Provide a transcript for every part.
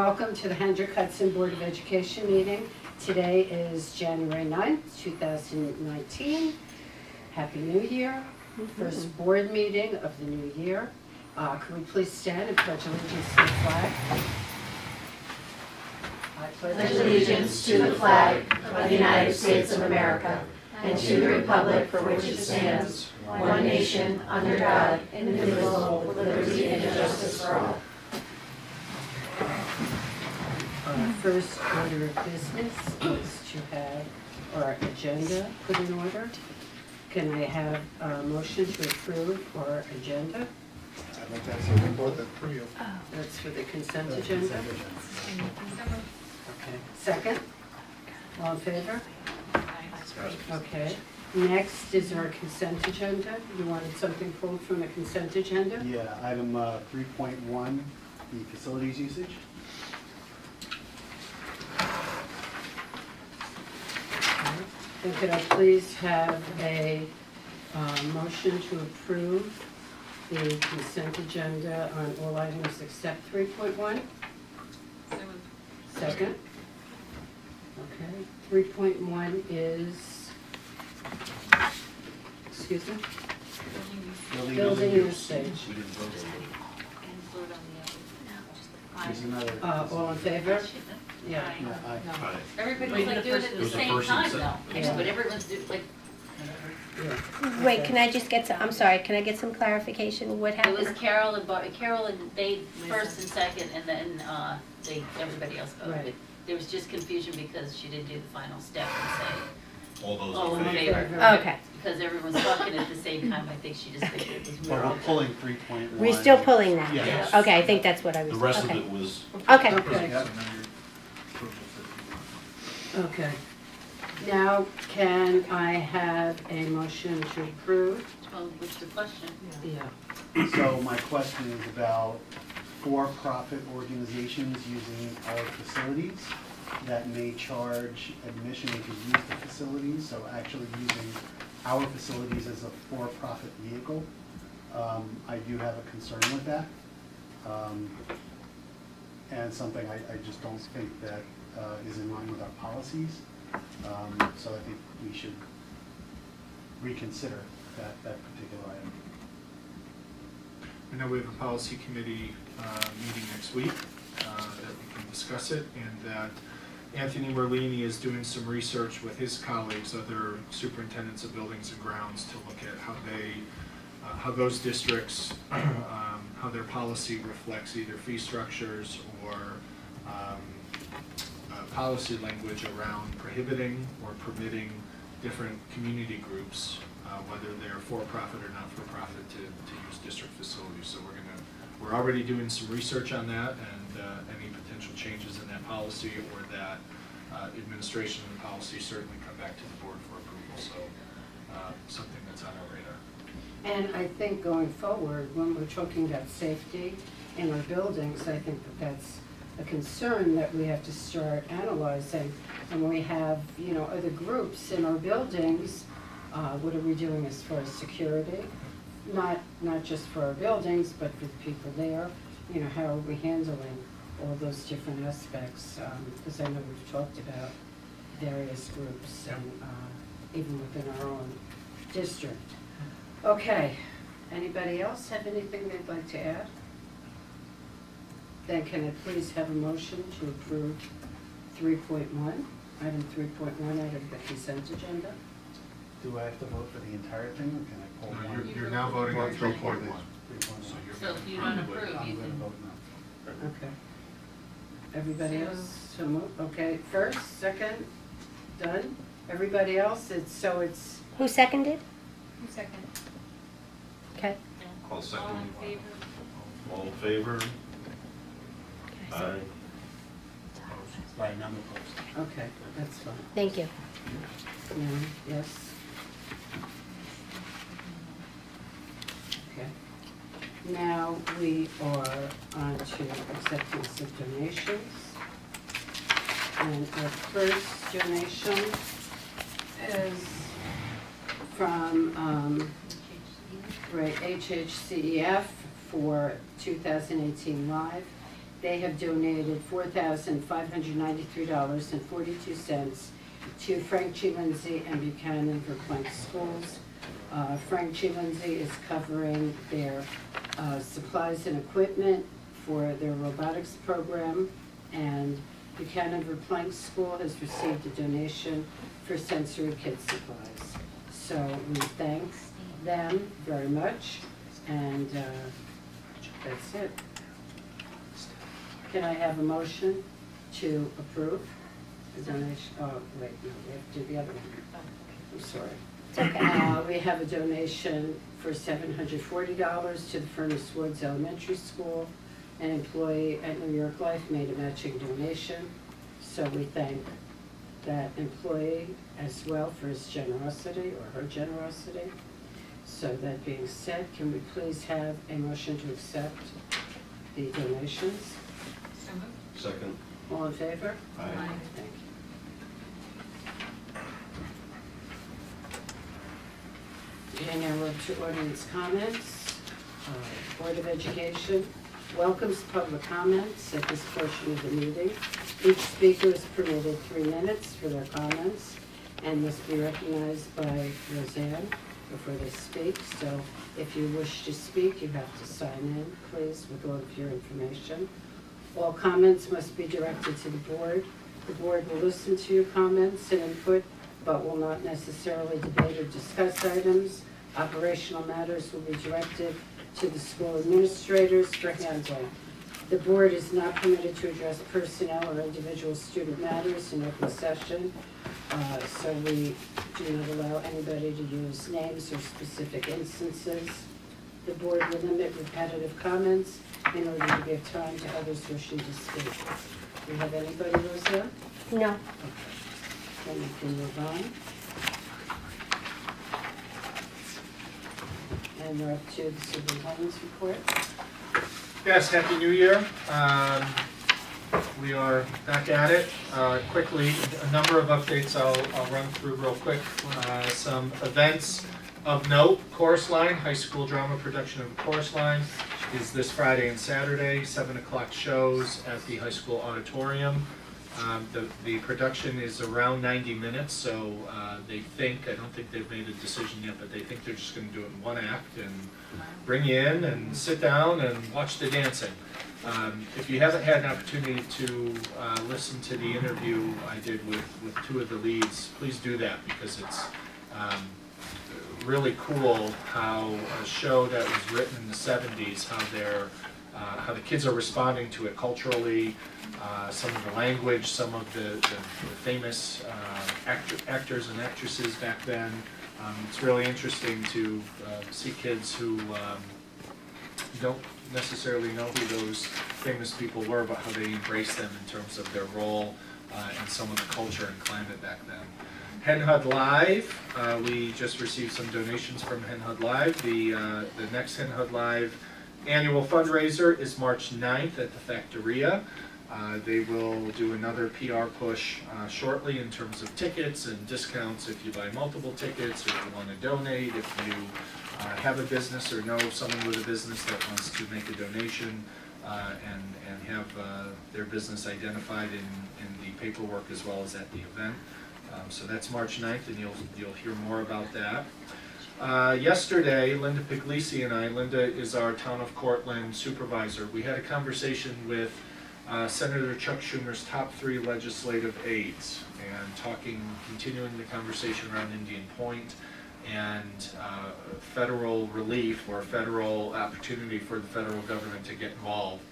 welcome to the Hendrick Hudson Board of Education meeting. Today is January 9th, 2019. Happy New Year. First board meeting of the new year. Could we please stand and pledge allegiance to the flag? I Pledge allegiance to the flag of the United States of America and to the republic for which it stands, one nation, under God, indivisible, with liberty and justice for all. Our first order of business is to have our agenda put in order. Can I have a motion to approve our agenda? I'd like to have some report that for you. That's for the consent agenda? Okay. Second? All in favor? Okay. Next is our consent agenda. You wanted something pulled from the consent agenda? Yeah, item 3.1, the facilities usage. And could I please have a motion to approve the consent agenda on all items except 3.1? Second? Okay. 3.1 is, excuse me? Building usage. There's another. All in favor? Yeah. Yeah, aye. Everybody was like doing it at the same time though. Yeah. But everyone's doing like, Yeah. Wait, can I just get some, I'm sorry, can I get some clarification? What it was happened? Carol and they first and second and then everybody else voted. Right. There was just confusion because she didn't do the final step and say, All those all in in favor? favor. Okay. Because everyone's talking at the same time, I think she just figured it was Well, more. we're pulling 3.1. We're still pulling that? Yeah. Yes. Okay, I think that's what I was, The rest of okay. it was, Okay. Okay. Yep. Okay. Now, can I have a motion to approve? Well, what's the question? Yeah. So my question is about for-profit organizations using our facilities that may charge admission to use the facilities, so actually using our facilities as a for-profit vehicle. I do have a concern with that. And something I just don't think that is in line with our policies. So I think we should reconsider that particular item. I know we have a policy committee meeting next week that we can discuss it, and that Anthony Merlini is doing some research with his colleagues, other superintendents of buildings and grounds, to look at how those districts, how their policy reflects either fee structures or policy language around prohibiting or permitting different community groups, whether they're for-profit or not-for-profit, to use district facilities. So we're already doing some research on that, and any potential changes in that policy or that administration of the policy certainly come back to the board for approval. So something that's on our radar. And I think going forward, when we're talking about safety in our buildings, I think that that's a concern that we have to start analyzing. And when we have, other groups in our buildings, what are we doing as far as security? Not just for our buildings, but for the people there. How are we handling all those different aspects? Because I know we've talked about various groups and even within our own district. Okay, anybody else have anything they'd like to add? Then can I please have a motion to approve 3.1, item 3.1 out of the consent agenda? Do I have to vote for the entire thing, or can I pull No, one? you're now voting on 3.1. 3.1. So you're So if you don't approve, you I'm going to can. vote no. Okay. Everybody else, so move, okay, first, second, done? Everybody else, it's. Who seconded? Second. Okay. I'll second. All in favor? All in favor? Aye. Right, none opposed. Okay, that's fine. Thank you. No, yes. Okay. Now we are on to acceptance of donations. And our first donation is from, HHCEF for 2018 Live they have donated $4,593.42 to Frank G. Lindsay and Buchanan Verplank schools. Frank G. Lindsay is covering their supplies and equipment for their robotics program, and Buchanan Verplank School has received a donation for sensory kids supplies. So we thank them very much, and that's it. Can I have a motion to approve the donation? Oh, wait, no, we have to do the other one. I'm sorry. It's okay. We have a donation for $740 to the Furnace Woods Elementary School. An employee at New York Life made a matching donation, so we thank that employee as well for his generosity or her generosity. So that being said, can we please have a motion to accept the donations? So moved. Second. All in favor? Aye. Thank you. Okay, now we're up to audience comments. Board of Education welcomes public comments at this portion of the meeting. Each speaker is permitted 3 minutes for their comments and must be recognized by Roseanne before they speak. So if you wish to speak, you have to sign in, please, with all of your information. All comments must be directed to the board. The board will listen to your comments and input, but will not necessarily debate or discuss items. Operational matters will be directed to the school administrators for handling. The board is not permitted to address personnel or individual student matters in open session, so we do not allow anybody to use names or specific instances. The board will limit repetitive comments in order to give time to others wishing to speak. Do you have anybody, Roseanne? No. Then we can move on. And we're up to the superintendent's report. Yes, Happy New Year. We are back at it. Quickly, a number of updates I'll run through real quick. Some events of note. Chorus Line, high school drama production of Chorus Line is this Friday and Saturday, 7 o'clock shows at the high school auditorium. The production is around 90 minutes, so I don't think they've made a decision yet, but they think they're just going to do it in one act and bring you in and sit down and watch the dancing. If you haven't had an opportunity to listen to the interview I did with 2 of the leads, please do that, because it's really cool how a show that was written in the 70s, how the kids are responding to it culturally, some of the language, some of the famous actors and actresses back then. It's really interesting to see kids who don't necessarily know who those famous people were, but how they embraced them in terms of their role and some of the culture and climate back then. Hen Hud Live, we just received some donations from Hen Hud Live. The next Hen Hud Live annual fundraiser is March 9th at the Factoria. They will do another PR push shortly in terms of tickets and discounts if you buy multiple tickets, or if you want to donate, if you have a business or know someone with a business that wants to make a donation and have their business identified in the paperwork as well as at the event. So that's March 9th, and you'll hear more about that. Yesterday, Linda Puglisi and I, Linda is our Town of Cortland supervisor, we had a conversation with Senator Chuck Schumer's top 3 legislative aides, and continuing the conversation around Indian Point and federal relief or federal opportunity for the federal government to get involved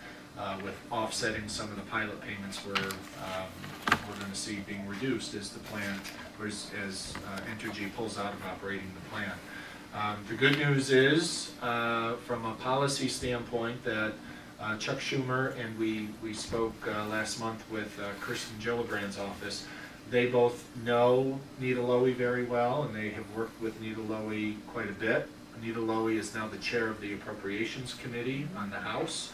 with offsetting some of the pilot payments we're going to see being reduced as the plan, or as Entergy pulls out of operating the plan. The good news is, from a policy standpoint, that Chuck Schumer and we spoke last month with Kirsten Gillibrand's office. They both know Nita Lowey very well, and they have worked with Nita Lowey quite a bit. Nita Lowey is now the chair of the Appropriations Committee on the House,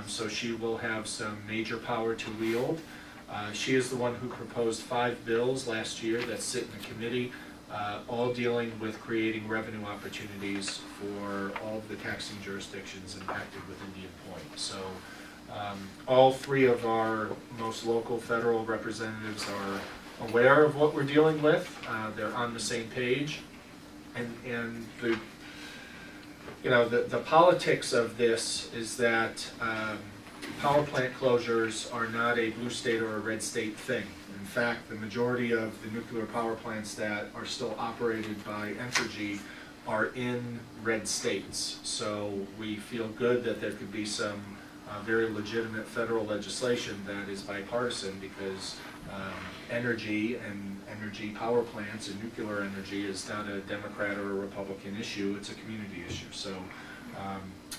so she will have some major power to wield. She is the one who proposed 5 bills last year that sit in the committee, all dealing with creating revenue opportunities for all of the taxing jurisdictions impacted with Indian Point. So All three of our most local federal representatives are aware of what we're dealing with. They're on the same page. And the politics of this is that power plant closures are not a blue state or a red state thing. In fact, the majority of the nuclear power plants that are still operated by Entergy are in red states. So we feel good that there could be some very legitimate federal legislation that is bipartisan, because energy and energy power plants and nuclear energy is not a Democrat or a Republican issue, it's a community issue. So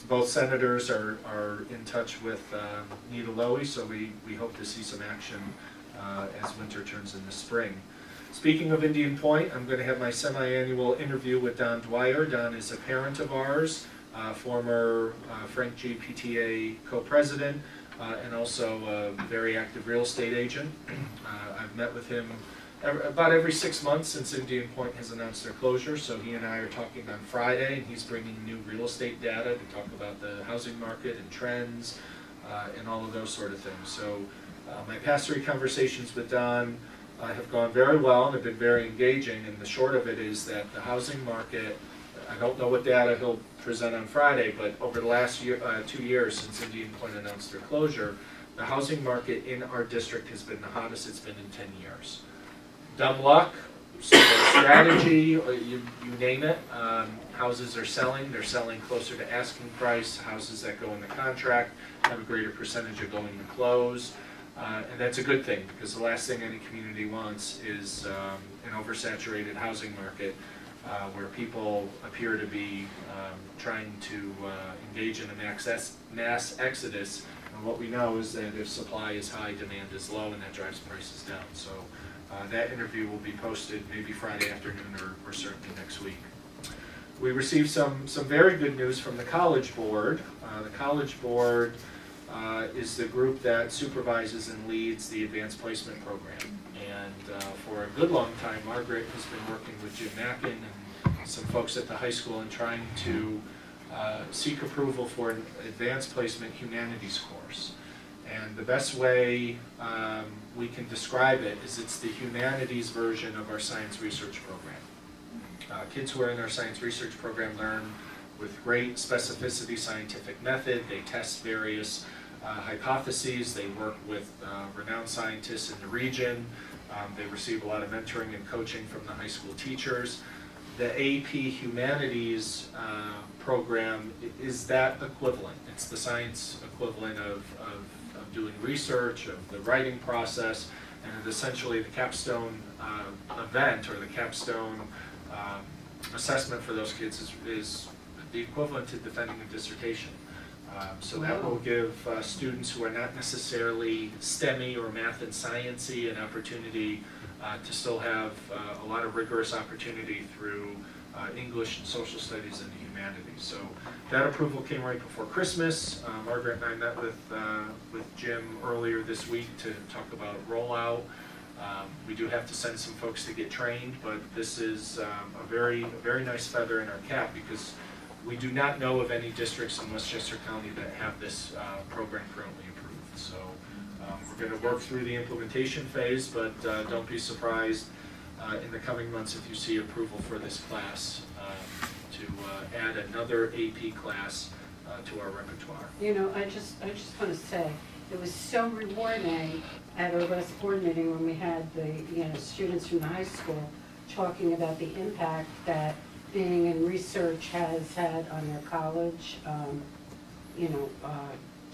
both senators are in touch with Nita Lowey, so we hope to see some action as winter turns into spring. Speaking of Indian Point, I'm going to have my semi-annual interview with Don Dwyer. Don is a parent of ours, former Frank G. PTA co-president, and also a very active real estate agent. I've met with him about every 6 months since Indian Point has announced their closure, so he and I are talking on Friday, and he's bringing new real estate data to talk about the housing market and trends and all of those sort of things. So my past 3 conversations with Don have gone very well and have been very engaging, and the short of it is that the housing market, I don't know what data he'll present on Friday, but over the last 2 years since Indian Point announced their closure, the housing market in our district has been the hottest it's been in 10 years. Dumb luck, strategy, you name it, houses are selling. They're selling closer to asking price. Houses that go in the contract have a greater percentage of going to close. And that's a good thing, because the last thing any community wants is an oversaturated housing market where people appear to be trying to engage in a mass exodus. And what we know is that if supply is high, demand is low, and that drives prices down. So that interview will be posted maybe Friday afternoon or certainly next week. We received some very good news from the College Board. The College Board is the group that supervises and leads the Advanced Placement Program. And for a good long time, Margaret has been working with Jim Mackin and some folks at the high school and trying to seek approval for an Advanced Placement Humanities course. And the best way we can describe it is it's the humanities version of our science research program. Kids who are in our science research program learn with great specificity scientific method. They test various hypotheses. They work with renowned scientists in the region. They receive a lot of mentoring and coaching from the high school teachers. The AP Humanities program is that equivalent. It's the science equivalent of doing research, of the writing process, and essentially the capstone event or the capstone assessment for those kids is the equivalent to defending a dissertation. So that will give students who are not necessarily STEMmy or math and sciencey an opportunity to still have a lot of rigorous opportunity through English and social studies and the humanities. So that approval came right before Christmas. Margaret and I met with Jim earlier this week to talk about rollout. We do have to send some folks to get trained, but this is a very nice feather in our cap, because we do not know of any districts in Westchester County that have this program currently approved. So we're going to work through the implementation phase, but don't be surprised in the coming months if you see approval for this class to add another AP class to our repertoire. You know, I just want to say, it was so rewarding at our last board meeting when we had the students from the high school talking about the impact that being in research has had on their college,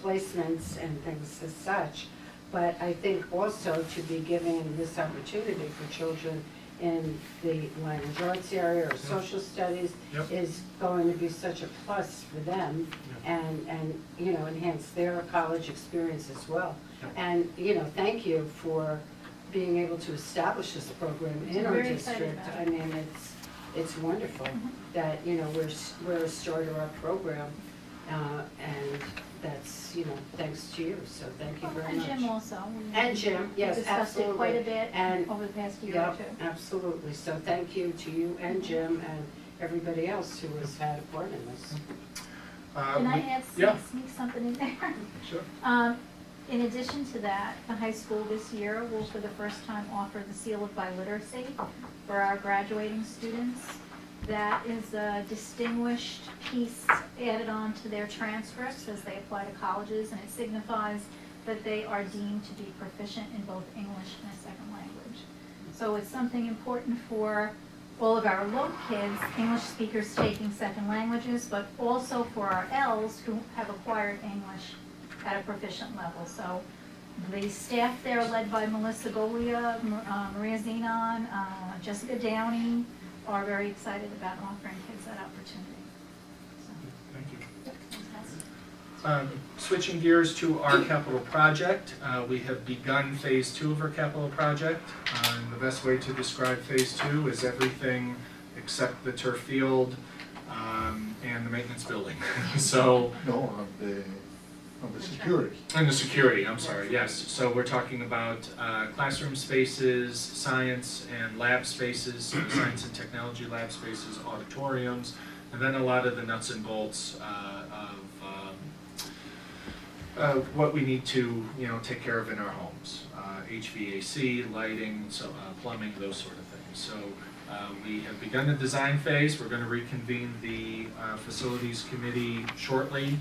placements and things as such. But I think also to be giving this opportunity for children in the language arts area or social studies is going to be such a plus for them and enhance their college experience as well. And, thank you for being able to establish this program in our district. I mean, it's wonderful that, we're a start of our program, and that's, thanks to you, so thank you very much. And Jim also. And Jim, yes, We discussed it quite a bit And- over the past year or Yep, two. absolutely, so thank you to you and Jim and everybody else who has had a part in this. Can I add, Yeah. sneak something in there? Sure. In addition to that, the high school this year will for the first time offer the Seal of Biliteracy for our graduating students. That is a distinguished piece added on to their transcripts as they apply to colleges, and it signifies that they are deemed to be proficient in both English and a second language. So it's something important for all of our LOC kids, English speakers taking second languages, but also for our Ls who have acquired English at a proficient level. So the staff there, led by Melissa Golia, Maria Zenon, Jessica Downey, are very excited about offering kids that opportunity. Thank you. So, Switching gears to our capital project, we have begun phase 2 of our capital project. And the best way to describe phase 2 is everything except the turf field and the maintenance building. So, No, of the security. and the security, I'm sorry, yes. So we're talking about classroom spaces, science and lab spaces, science and technology lab spaces, auditoriums, and then a lot of the nuts and bolts of what we need to, take care of in our homes. HVAC, lighting, so plumbing, those sort of things. So we have begun the design phase. We're going to reconvene the facilities committee shortly.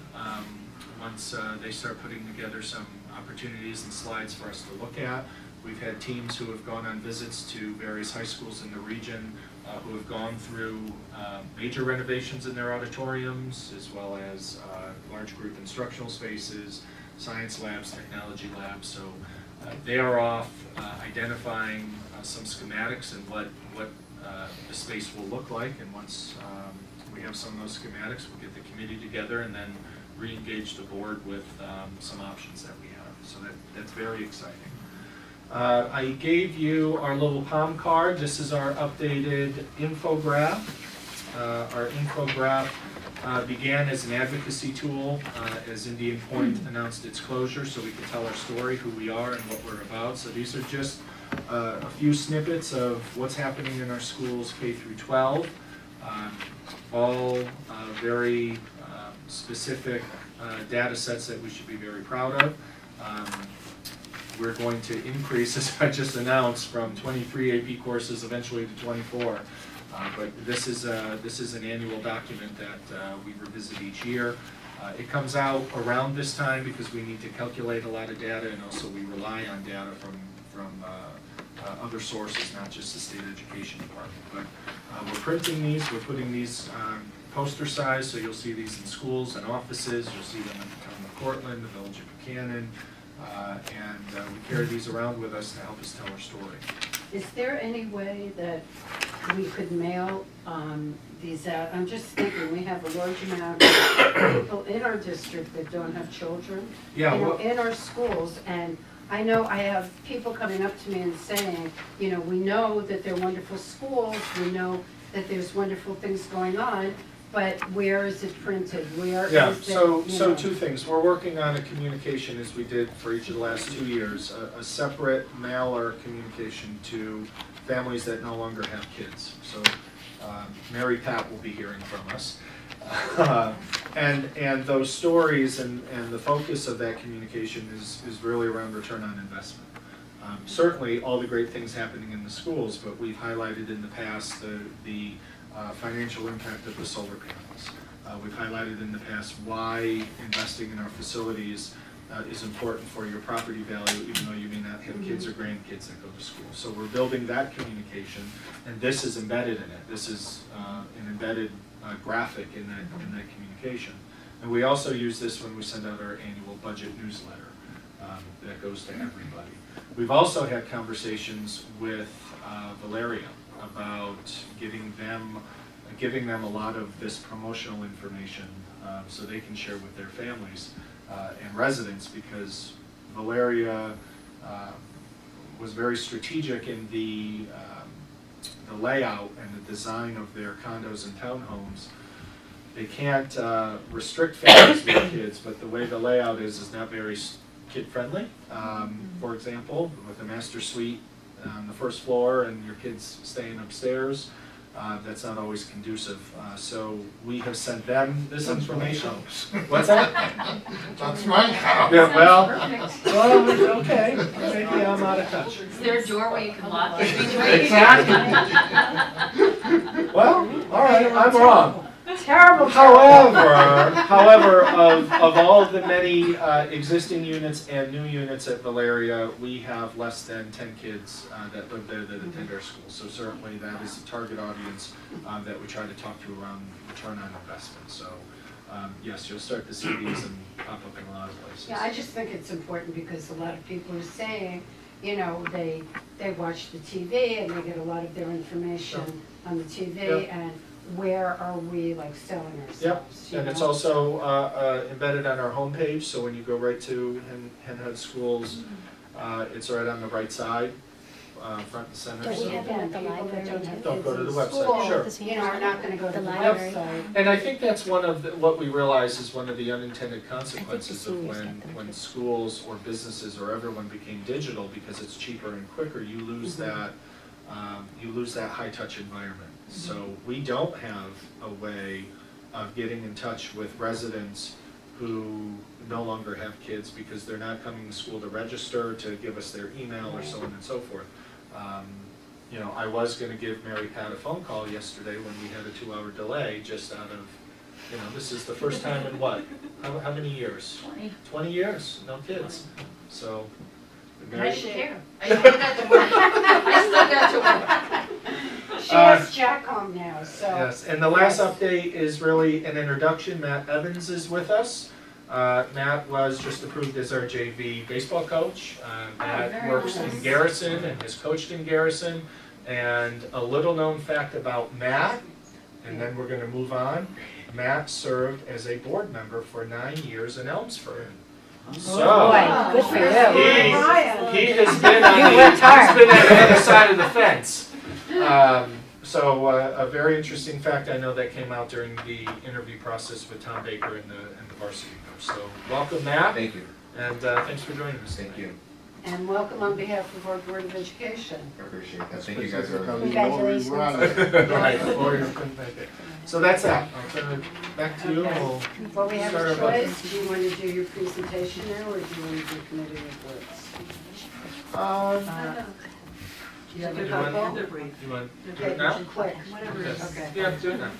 Once they start putting together some opportunities and slides for us to look at. We've had teams who have gone on visits to various high schools in the region who have gone through major renovations in their auditoriums, as well as large group instructional spaces, science labs, technology labs. So they are off identifying some schematics and what the space will look like. And once we have some of those schematics, we'll get the committee together and then re-engage the board with some options that we have. So that's very exciting. I gave you our little palm card. This is our updated infograph. Our infograph began as an advocacy tool as Indian Point announced its closure, so we could tell our story, who we are and what we're about. So these are just a few snippets of what's happening in our schools K through 12. All very specific data sets that we should be very proud of. We're going to increase, as I just announced, from 23 AP courses eventually to 24. But this is an annual document that we revisit each year. It comes out around this time because we need to calculate a lot of data, and also we rely on data from other sources, not just the state education department. But we're printing these, we're putting these poster size, so you'll see these in schools and offices, you'll see them in the town of Cortland, the village of Buchanan, and we carry these around with us to help us tell our story. Is there any way that we could mail these out? I'm just thinking, we have a large amount of people in our district that don't have children, Yeah, you know, well- in our schools, and I know I have people coming up to me and saying, we know that they're wonderful schools, we know that there's wonderful things going on, but where is it printed? Where Yeah, is it, so two things. We're working on a communication, as we did for each of the last 2 years, a separate mailer communication to families that no longer have kids. So Mary Pat will be hearing from us. And those stories and the focus of that communication is really around return on investment. Certainly all the great things happening in the schools, but we've highlighted in the past the financial impact of the solar panels. We've highlighted in the past why investing in our facilities is important for your property value, even though you may not have kids or grandkids that go to school. So we're building that communication, and this is embedded in it. This is an embedded graphic in that communication. And we also use this when we send out our annual budget newsletter that goes to everybody. We've also had conversations with Valeria about giving them a lot of this promotional information so they can share with their families and residents, because Valeria was very strategic in the layout and the design of their condos and townhomes. They can't restrict families with kids, but the way the layout is not very kid-friendly. For example, with a master suite on the first floor and your kids staying upstairs, that's not always conducive. So we have sent them this information. What's that? That's my house. Yeah, well, okay, maybe I'm out of touch. Is there a door where you can lock it? Exactly. Well, all right, I'm wrong. Terrible. However, of all of the many existing units and new units at Valeria, we have less than 10 kids that live there that attend our school. So certainly that is the target audience that we try to talk to around return on investment. So yes, you'll start to see these and pop up in a lot of places. Yeah, I just think it's important because a lot of people are saying, you know, they watch the TV and they get a lot of their information on the TV, Yep. and where are we like selling Yep, ourselves? you and it's know? also embedded on our homepage, so when you go right to Henhood Schools, it's right on the right side, front and center. Don't we so- have them at the People that library don't too? have Don't go to the kids in website, school, sure. You know, are not gonna go to The the library. website. And I think that's one of what we realize is one of the unintended consequences of seniors get them when too. schools or businesses or everyone became digital, because it's cheaper and quicker, you lose that high-touch environment. So we don't have a way of getting in touch with residents who no longer have kids because they're not coming to school to register, to give us their email or so on and so forth. You know, I was gonna give Mary Pat a phone call yesterday when we had a 2-hour delay, just out of, you know, this is the first time in what? How many years? 20 years, no kids. So, I Mary, didn't care. I still got to work. I still got to work. She has Jack home now, so. yes, and the last Yes. update is really an introduction. Matt Evans is with us. Matt was just approved as our JV baseball coach. Matt very works nice. in Garrison and has coached in Garrison. And a little known fact about Matt, and then we're gonna move on. Matt served as a board member for 9 years in Elmsford. So, Boy, good for you. he has been on You the, worked hard. he's been on the other side of the fence. So a very interesting fact I know that came out during the interview process with Tom Baker and the varsity coach. So welcome, Matt, Thank you. and thanks for joining us. Thank you. And welcome on behalf of our Board of Education. I appreciate that. Thank you guys very much. Congratulations. Right, Lori couldn't make it. So that's that. I'll turn it back to you. Okay. We'll Well, we have start a our vote. choice. Do you want to do your presentation now, or do you want to do committee reports? Do you have a You want- couple? You want to do Okay, it now? quick. Whatever it is. Okay. Yeah, do it now.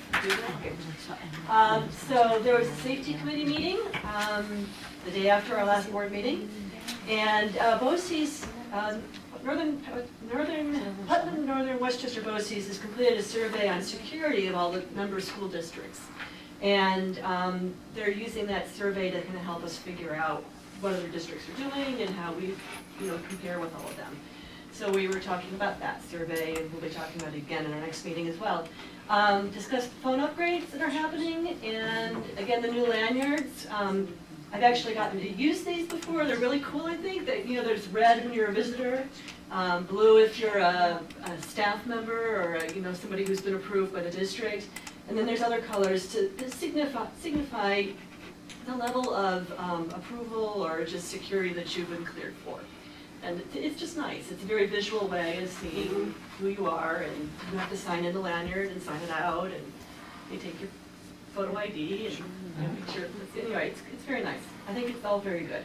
So there was a safety committee meeting the day after our last board meeting. And BOCES, Putnam Northern Westchester BOCES has completed a survey on security of all the member school districts. And they're using that survey to kind of help us figure out what other districts are doing and how we, compare with all of them. So we were talking about that survey, and we'll be talking about it again in our next meeting as well. Discussed phone upgrades that are happening, and again, the new lanyards. I've actually gotten to use these before. They're really cool, I think. That, there's red when you're a visitor, blue if you're a staff member or somebody who's been approved by the district, and then there's other colors to signify the level of approval or just security that you've been cleared for. And it's just nice. It's a very visual way of seeing who you are, and you have to sign in the lanyard and sign it out, and they take your photo ID and make sure anyway, it's very nice. I think it's all very good.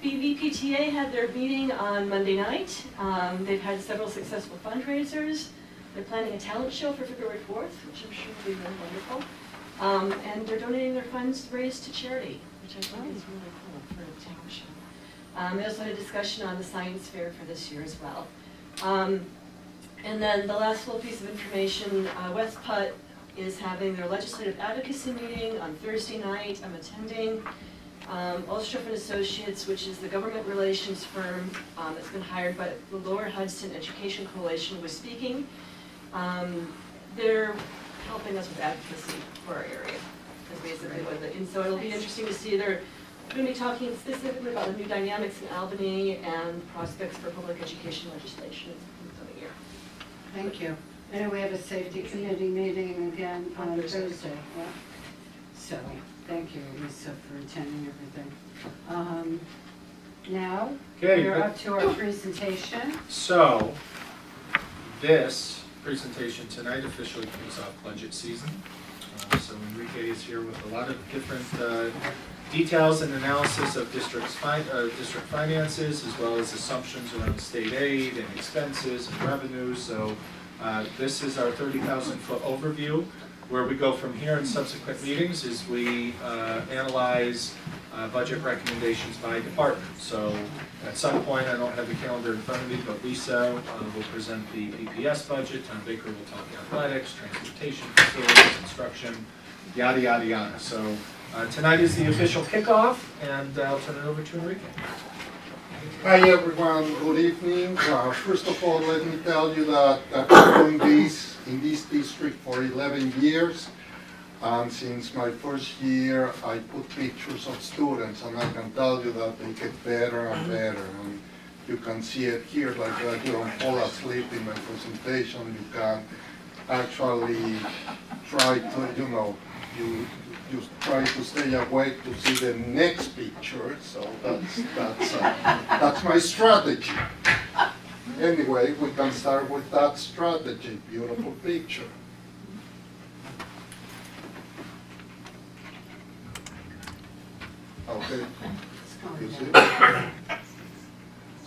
BVPTA had their meeting on Monday night. They've had several successful fundraisers. They're planning a talent show for February 4th, which I'm sure will be really wonderful. And they're donating their funds raised to charity, which I think is really cool for a talent show. They also had a discussion on the science fair for this year as well. And then the last little piece of information, West Putt is having their legislative advocacy meeting on Thursday night. I'm attending. Ulstroff and Associates, which is the government relations firm that's been hired by the Lower Hudson Education Coalition, was speaking. They're helping us with advocacy for our area, is basically what and so it'll be interesting to see. They're going to be talking specifically about the new dynamics in Albany and prospects for public education legislation in the coming year. Thank you. And we have a safety committee meeting again on Thursday. Yeah. So, thank you, Lisa, for attending everything. Now, Okay, we're good. up to our presentation. So, this presentation tonight officially kicks off budget season. So Enrique is here with a lot of different details and analysis of district finances, as well as assumptions around state aid and expenses and revenues. So this is our 30,000-foot overview. Where we go from here in subsequent meetings is we analyze budget recommendations by department. So at some point, I don't have the calendar in front of me, but Lisa will present the PPS budget, Tom Baker will talk athletics, transportation, facilities, instruction, yada, yada, yada. So tonight is the official kickoff, and I'll turn it over to Enrique. Hi everyone, good evening. First of all, let me tell you that I've been doing this in this district for 11 years. And since my first year, I put pictures of students, and I can tell you that they get better and better. And you can see it here, like that you don't fall asleep in my presentation. You can actually try to, you try to stay awake to see the next picture. So that's my strategy. Anyway, we can start with that strategy. Beautiful picture. Okay. You see?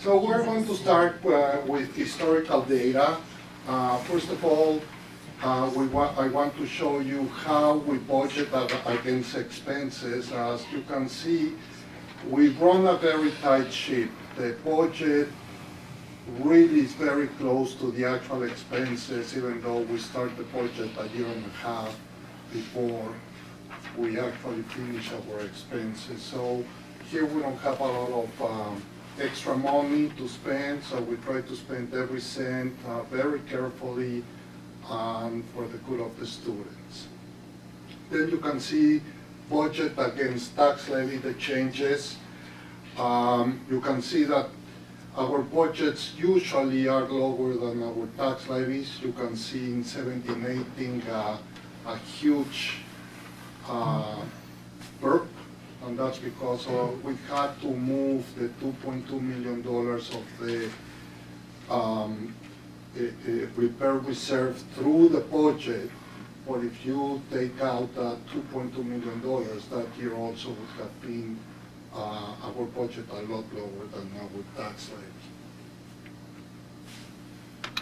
So we're going to start with historical data. First of all, I want to show you how we budget against expenses. As you can see, we run a very tight ship. The budget really is very close to the actual expenses, even though we start the budget a year and a half before we actually finish our expenses. So here we don't have a lot of extra money to spend, so we try to spend every cent very carefully for the good of the students. Then you can see budget against tax levy, the changes. You can see that our budgets usually are lower than our tax levies. You can see in 17-18 a huge burp, and that's because we had to move the $2.2 million of the repair reserve through the budget. But if you take out that $2.2 million, that year also would have been our budget a lot lower than our tax levy.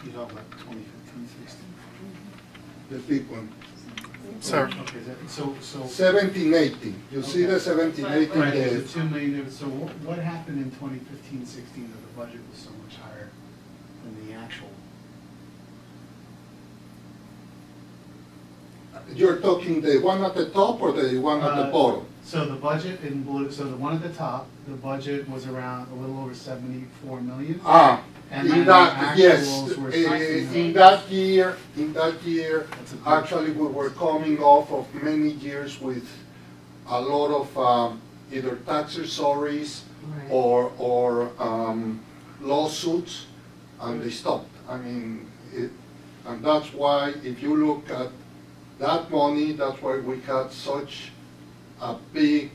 You talk about 2015, 16? The big one. Sir. Okay, so. 17, 18. You see the 17, 18 Right, there. there's a $2 million. So what happened in 2015, 16 that the budget was so much higher than the actual? You're talking the one at the top or the one at the bottom? So the budget in blue, so the one at the top, the budget was around a little over 74 million. And then In the that, yes, actuals were 60 in million. that year, That's a big- actually we were coming off of many years with a lot of either tax surcease Right. or lawsuits, and they stopped. I mean, and that's why if you look at that money, that's why we had such a big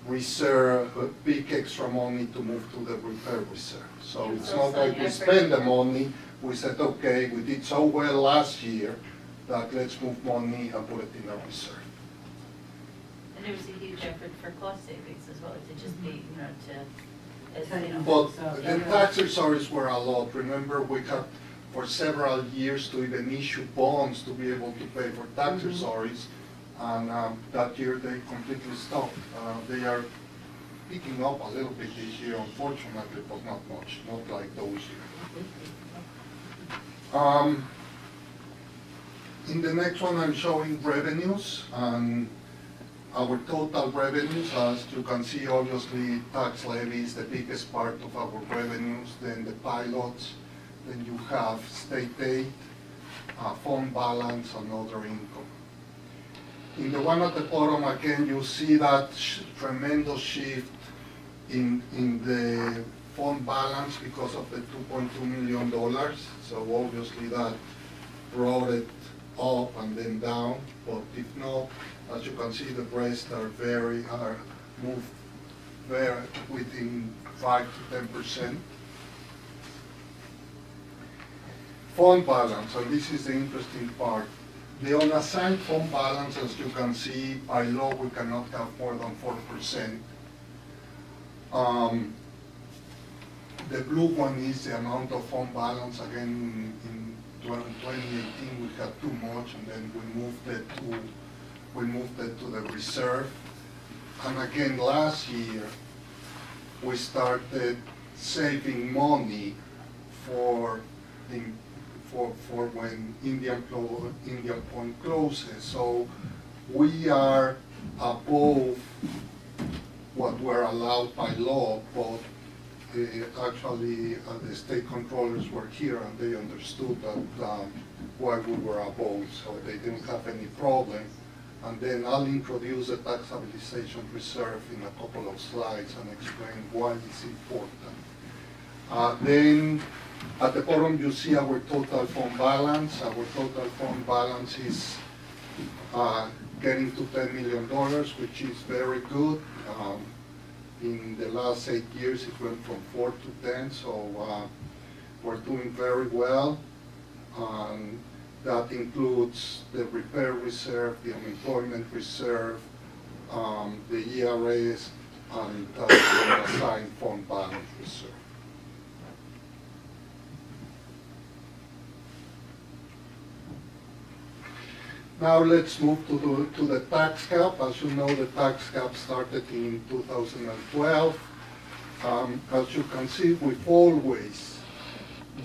reserve, a big extra money to move to the repair reserve. So it's not like we spend the money, we said, okay, we did so well last year that let's move money and put it in a reserve. And there was a huge effort for cost savings as well, to just be, But the tax surcease were a lot. Remember, we had for several years to even issue bonds to be able to pay for tax surcease, and that year they completely stopped. They are picking up a little bit this year, unfortunately, but not much, not like those years. In the next one, I'm showing revenues, and our total revenues, as you can see, obviously, tax levy is the biggest part of our revenues, then the pilots, then you have state aid, fund balance, and other income. In the one at the bottom, again, you see that tremendous shift in the fund balance because of the $2.2 million. So obviously that brought it up and then down, but if not, as you can see, the rest are moved very within 5 to 10%. fund balance, and this is the interesting part. The unassigned fund balance, as you can see, by law, we cannot have more than 4%. The blue one is the amount of fund balance. Again, in 2018, we had too much, and then we moved it to the reserve. And again, last year, we started saving money for when Indian Point closes. So we are above what we're allowed by law, but actually the state controllers were here and they understood that why we were above, so they didn't have any problem. And then I'll introduce the tax stabilization reserve in a couple of slides and explain why it's important. Then at the bottom you see our total fund balance. Our total fund balance is getting to $10 million, which is very good. In the last 8 years it went from 4 to 10, so we're doing very well. That includes the repair reserve, the unemployment reserve, the ERS, and the assigned fund balance reserve. Now let's move to the tax cap. As you know, the tax cap started in 2012. As you can see, we've always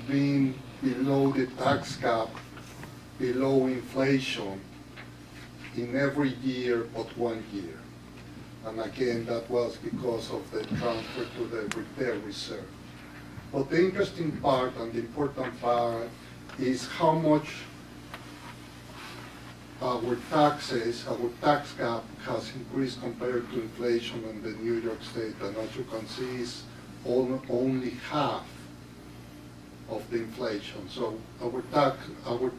been below the tax cap, below inflation in every year but 1 year. And again, that was because of the transfer to the repair reserve. But the interesting part and the important part is how much our taxes, our tax cap has increased compared to inflation in the New York State. And as you can see, it's only half of the inflation. So our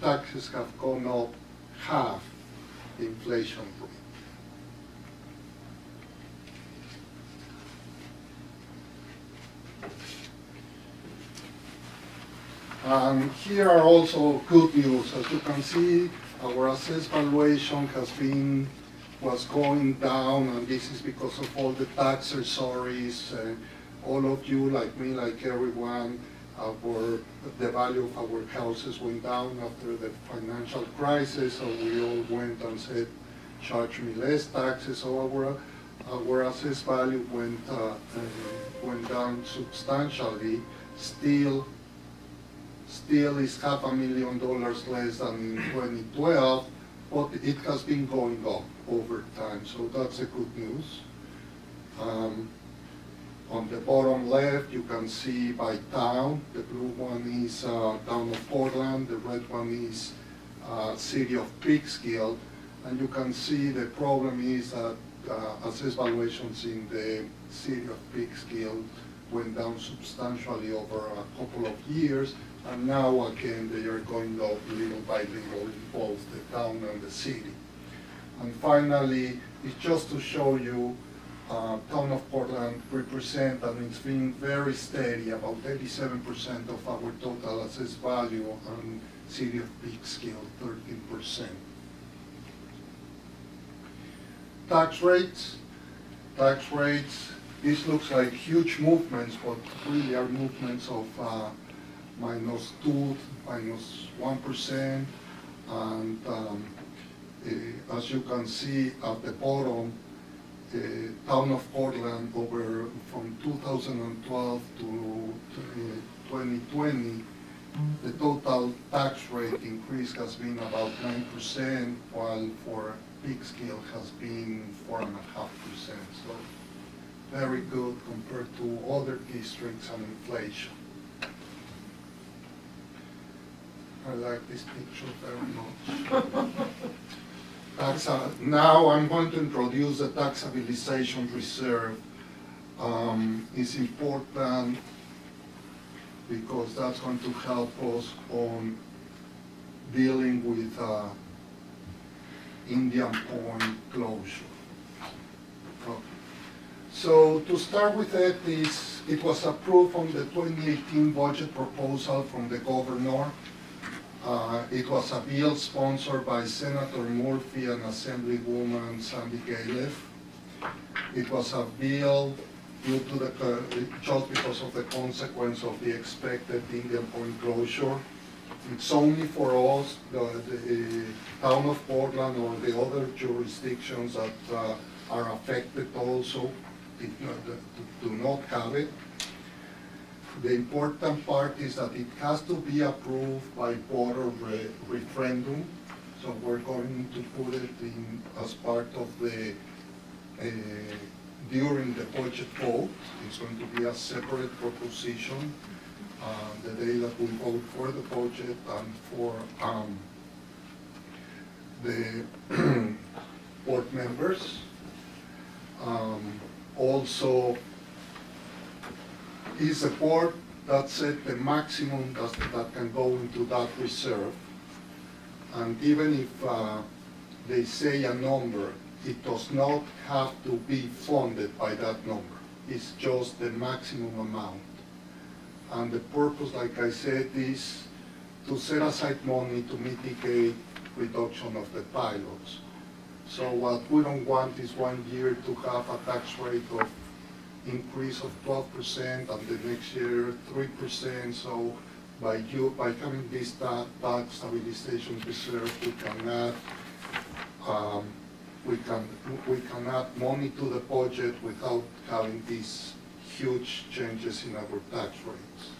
taxes have gone up half the inflation rate. And here are also good news. As you can see, our assessed valuation was going down, and this is because of all the tax surcease. All of you, like me, like everyone, the value of our houses went down after the financial crisis, so we all went and said, charge me less taxes. So our assessed value went down substantially. Still is $500,000 less than in 2012, but it has been going up over time, so that's a good news. On the bottom left, you can see by town. The blue one is town of Portland, the red one is city of Peekskill, and you can see the problem is that assessed valuations in the city of Peekskill went down substantially over a couple of years, and now again they are going up little by little in both the town and the city. And finally, it's just to show you town of Portland represent, and it's been very steady, about 87% of our total assessed value, and city of Peekskill 13%. Tax rates. This looks like huge movements, but really are movements of -2, -1%, and as you can see at the bottom, the town of Portland from 2012 to 2020, the total tax rate increase has been about 9%, while for Peekskill has been 4.5%. So very good compared to other districts and inflation. I like this picture very much. Now I'm going to introduce the tax stabilization reserve. It's important because that's going to help us on dealing with Indian Point closure. So to start with it was approved on the 2018 budget proposal from the governor. It was a bill sponsored by Senator Murphy and Assemblywoman Sandy Califf. It was a bill due to just because of the consequence of the expected Indian Point closure. It's only for us, the town of Portland or the other jurisdictions that are affected also, do not have it. The important part is that it has to be approved by voter referendum. So we're going to put it in as part of the, during the budget vote. It's going to be a separate proposition the day that we vote for the budget and for the board members. Also, is a board that set the maximum that can go into that reserve. And even if they say a number, it does not have to be funded by that number. It's just the maximum amount. And the purpose, like I said, is to set aside money to mitigate reduction of the pilots. So what we don't want is 1 year to have a tax rate of increase of 12% and the next year 3%. So by having this tax stabilization reserve, we can add money to the budget without having these huge changes in our tax rates.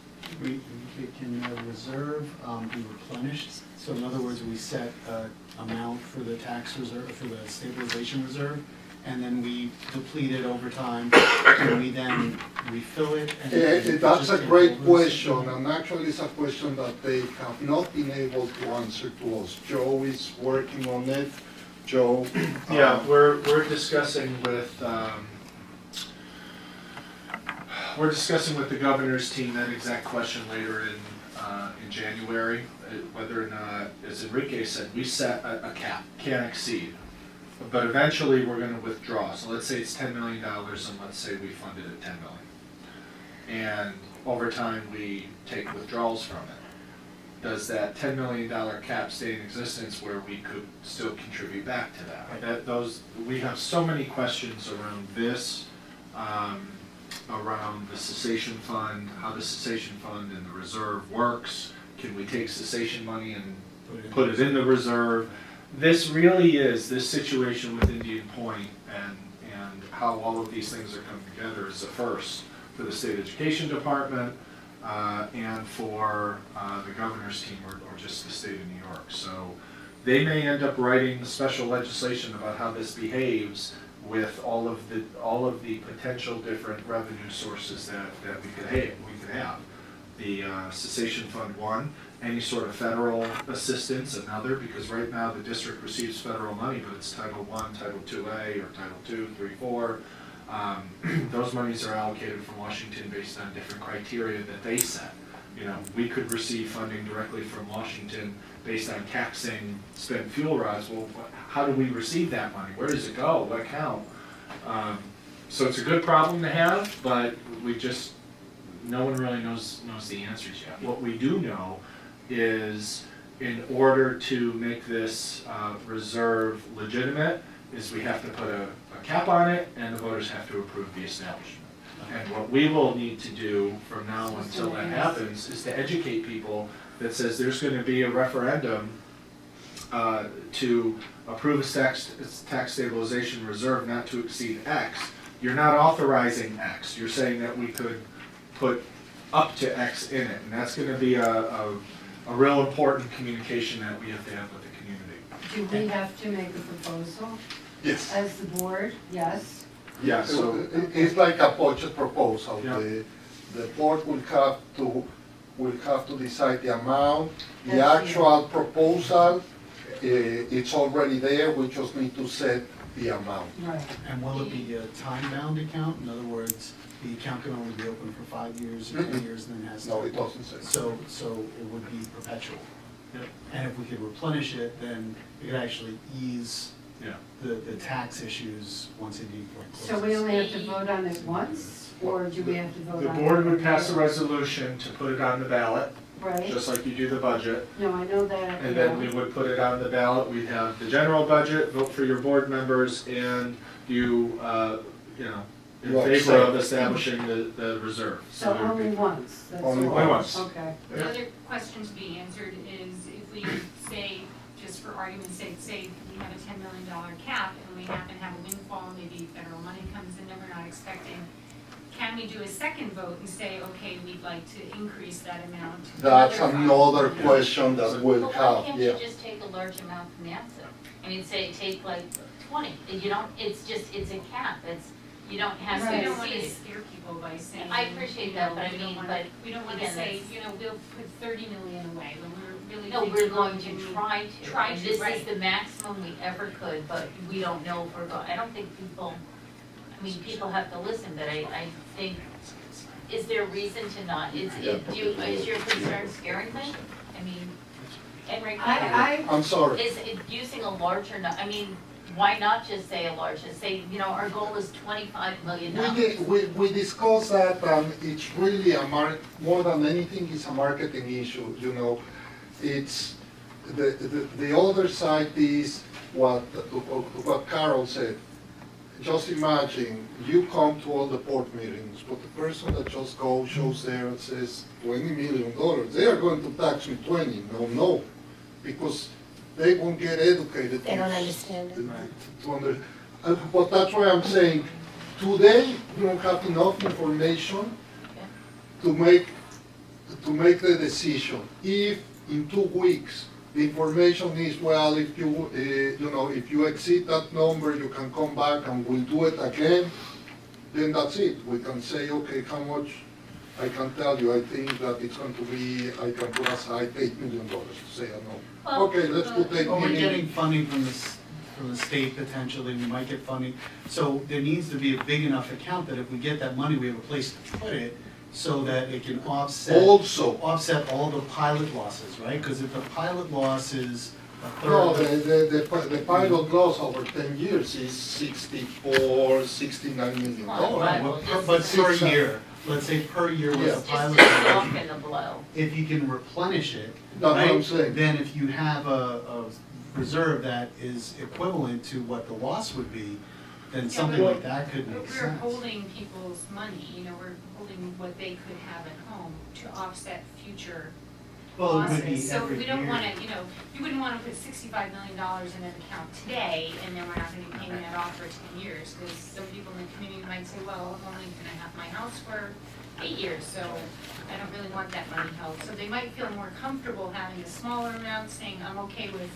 Can the reserve be replenished? So in other words, we set an amount for the tax reserve, for the stabilization reserve, and then we deplete it over time. Can we then refill it? That's a great question, and actually it's a question that they have not been able to answer to us. Joe is working on it. Joe? Yeah, we're discussing with, the governor's team that exact question later in January, whether or not, as Enrique said, we set a cap, can't exceed. But eventually we're gonna withdraw. So let's say it's $10 million and let's say we funded it $10 million. And over time we take withdrawals from it. Does that $10 million cap stay in existence where we could still contribute back to that? We have so many questions around this, around the cessation fund, how the cessation fund and the reserve works. Can we take cessation money and put it in the reserve? This really is, this situation with Indian Point and how all of these things are coming together is a first for the state education department and for the governor's team or just the state of New York. So they may end up writing special legislation about how this behaves with all of the potential different revenue sources that we could have. The cessation fund, one, any sort of federal assistance, another, because right now the district receives federal money, but it's Title I, Title IIA, or Title II, 3, 4. Those monies are allocated from Washington based on different criteria that they set. You know, we could receive funding directly from Washington based on taxing spent fuel rods. Well, how do we receive that money? Where does it go? What account? So it's a good problem to have, but no one really knows the answers yet. What we do know is, in order to make this reserve legitimate, is we have to put a cap on it, and the voters have to approve the establishment. And what we will need to do from now until that happens is to educate people that says there's going to be a referendum to approve a tax stabilization reserve not to exceed X. You're not authorizing X. You're saying that we could put up to X in it, and that's going to be a real important communication that we have to have with the community. Do we have to make a proposal Yes. as the board? Yes. Yeah, so It's like a budget proposal. Yeah. The board will have to decide the amount. The That's actual proposal, it's already there, we just need to set the amount. Right. And will it be a time-bound account? In other words, the account can only be open for 5 years or 10 years and then has to... No, it doesn't say. So it would be perpetual. Yep. And if we could replenish it, then it could actually ease yeah. the tax issues once Indian Point closes. So we only have to vote on it once, or do we have to vote The on it? board would pass a resolution to put it on the ballot, Right, just like you do the budget. no, I know that, And then we would put it on the ballot, we'd have the general budget, vote for your board members, and you, you know, in You favor of accept. establishing the reserve. So it would only be- once, that's all. Only once. Okay. The other question to be answered is if we say, just for argument's sake, say we have a $10 million cap and we happen to have a windfall, maybe federal money comes in that we're not expecting, can we do a second vote and say, okay, we'd like to increase that amount? to That's another another question that we'll Well, why have, can't yeah. you just take a large amount from NAPSA? I mean, say, take like 20, you don't, it's just, it's a cap, it's, you don't have Because we to don't want to exceed it. scare people by saying. I appreciate you that, know, but I we don't mean, wanna- but We don't want to again, say, that's- you know, we'll put 30 million away when we're really. No, thinking we're going we to need- try to. Try And to, this is right. the maximum we ever could, but we don't know if we're going, I don't think people, I mean, people have to listen, but I think, is there reason to not, is your concern scaring them? I mean, Enrique, I, I'm sorry. is it using a larger, I mean, why not just say a large, just say, you know, our goal is $25 million. We discussed that, it's really more than anything, it's a marketing issue, you know. It's, the other side is what Carol said. Just imagine, you come to all the board meetings, but the person that just shows there and says $20 million, they are going to tax me 20, no, because they won't get educated. They don't understand it. But that's why I'm saying, today, you don't have enough information to make the decision. If in 2 weeks, the information is, well, if you, you know, if you exceed that number, you can come back and we'll do it again, then that's it. We can say, okay, how much, I can tell you, I think that it's going to be, I can put aside $8 million to say a no. Well, Okay, let's put $8 Well, we're million. getting funding from the state potentially, we might get funding. So there needs to be a big enough account that if we get that money, we have a place to put it so that it can offset all the pilot losses, right? Because if the pilot loss is a No, third. the pilot loss over 10 years is $69 million. Well, right. Well, but per year, let's say per year was Yeah. a Just pilot. to loss. soften the blow. If you can replenish it, That's what I'm right, saying. then if you have a reserve that is equivalent to what the loss would be, then something but like that could But make we're sense. holding people's money, you know, we're holding what they could have at home to offset future Well, it would be losses. So every we don't year. wanna, you know, you wouldn't wanna put $65 million in an account today, and then we're not gonna be paying that off for 10 years, because some people in the community might say, well, I'm only gonna have my house for 8 years, so I don't really want that money held. So they might feel more comfortable having a smaller amount, saying, I'm okay with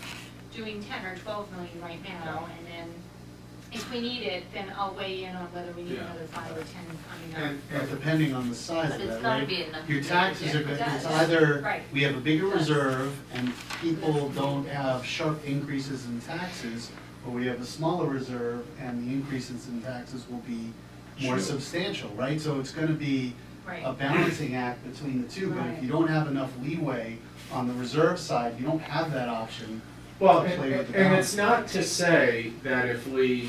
doing 10 or 12 million right now, and then if we need it, then I'll weigh in on whether we need Yeah. another 5 or 10 coming up. And depending on the size But of it's that, gotta right? be enough. Your taxes are good, It it's does. either, Right. we have a bigger It does. reserve and people don't have sharp increases in taxes, or we have a smaller reserve and the increases in taxes will be more Sure. substantial, right? So it's gonna be Right. a balancing act between the two, but Right. if you don't have enough leeway on the reserve side, you don't have that option. Well, to play with the and balance. it's not to say that if we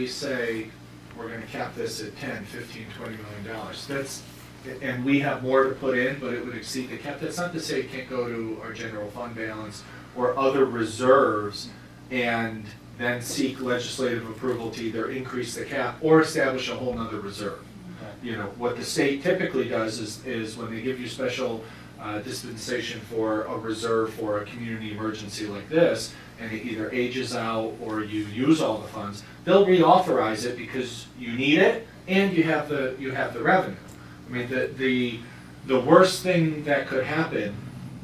say we're gonna cap this at 10, 15, $20 million, that's, and we have more to put in, but it would exceed the cap, that's not to say it can't go to our general fund balance or other reserves and then seek legislative approval to either increase the cap or establish a whole nother reserve. You know, what the state typically does is when they give you special dispensation for a reserve for a community emergency like this, and it either ages out or you use all the funds, they'll reauthorize it because you need it and you have the revenue. I mean, the worst thing that could happen